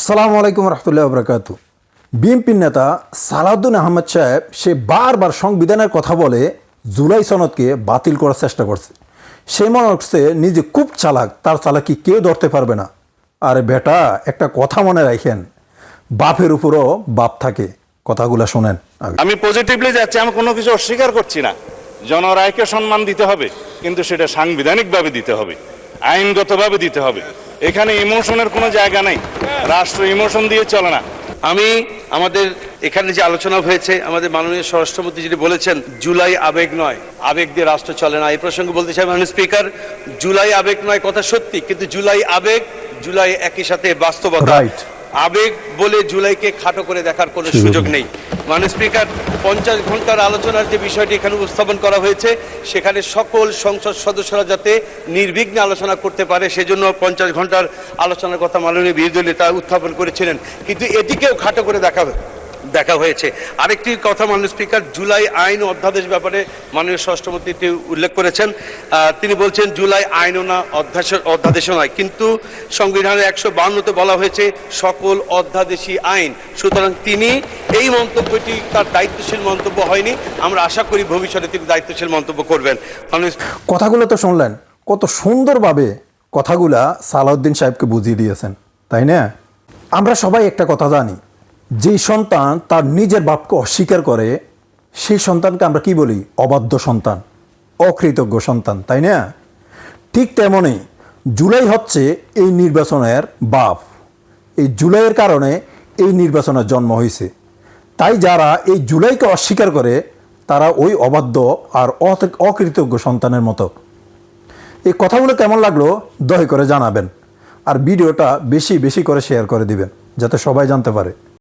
আসসালামু আলাইকুম রহমতুল্লাহ বরকাত। বিএনপির নেতা সালাউদ্দিন আহমেদ সাহেব সে বারবার সংবিধানের কথা বলে জুলাই সনদকে বাতিল করার চেষ্টা করছে। সে মনে হচ্ছে নিজে খুব চালাক, তার চালাকি কেউ ধরতে পারবে না। আরে বেটা, একটা কথা মনে রাখেন, বাপের উপরও বাপ থাকে। কথাগুলো শোনেন। আমি পজিটিভলি যাচ্ছি, আমি কোনো কিছু অস্বীকার করছি না। জনরায়কে সম্মান দিতে হবে, কিন্তু সেটা সাংবিধানিকভাবে দিতে হবে, আইনগতভাবে দিতে হবে। এখানে ইমোশনের কোনো জায়গা নেই, রাষ্ট্র ইমোশন দিয়ে চলে না। আমি আমাদের এখানে যে আলোচনা হয়েছে, আমাদের মাননীয় স্বরাষ্ট্রমন্ত্রী যিনি বলেছেন জুলাই আবেগ নয়, আবেগ দিয়ে রাষ্ট্র চলে না। এই প্রসঙ্গে বলতে চাই মাননীয় স্পিকার, জুলাই আবেগ নয় কথা সত্যি, কিন্তু জুলাই আবেগ, জুলাই একই সাথে বাস্তবতা। আবেগ বলে জুলাইকে খাটো করে দেখার কোনো সুযোগ নেই। মাননীয় স্পিকার, 50 ঘন্টার আলোচনার যে বিষয়টি এখানে উপস্থাপন করা হয়েছে, সেখানে সকল সংসদ সদস্যরা যাতে নির্বিঘ্নে আলোচনা করতে পারে, সেজন্য 50 ঘন্টার আলোচনার কথা মাননীয় বিরোধী নেতা উত্থাপন করেছিলেন, কিন্তু এটিকেও খাটো করে দেখা হয়েছে। আরেকটি কথা মাননীয় স্পিকার, জুলাই আইন ও অধ্যাদেশ ব্যাপারে মাননীয় স্বরাষ্ট্রমন্ত্রী উল্লেখ করেছেন। তিনি বলছেন জুলাই আইনও না, অধ্যাদেশও নয়, কিন্তু সংবিধানের 152তে বলা হয়েছে সকল অধ্যাদেশী আইন। সুতরাং তিনি এই মন্তব্যটি তার দায়িত্বশীল মন্তব্য হয়নি। আমরা আশা করি ভবিষ্যতে তিনি দায়িত্বশীল মন্তব্য করবেন। কথাগুলো তো শুনলেন, কত সুন্দরভাবে কথাগুলা সালাউদ্দিন সাহেবকে বুঝিয়ে দিয়েছেন, তাই না? আমরা সবাই একটা কথা জানি, যেই সন্তান তার নিজের বাপকে অস্বীকার করে সেই সন্তানকে আমরা কি বলি? অবাধ্য সন্তান, অকৃতজ্ঞ সন্তান, তাই না? ঠিক তেমনই জুলাই হচ্ছে এই নির্বাচনের বাপ। এই জুলাইয়ের কারণে এই নির্বাচনের জন্ম হয়েছে। তাই যারা এই জুলাইকে অস্বীকার করে তারা ওই অবাধ্য আর অকৃতজ্ঞ সন্তানের মতো। এই কথাগুলো কেমন লাগলো দয়া করে জানাবেন, আর ভিডিওটা বেশি বেশি করে শেয়ার করে দিবেন যাতে সবাই জানতে পারে।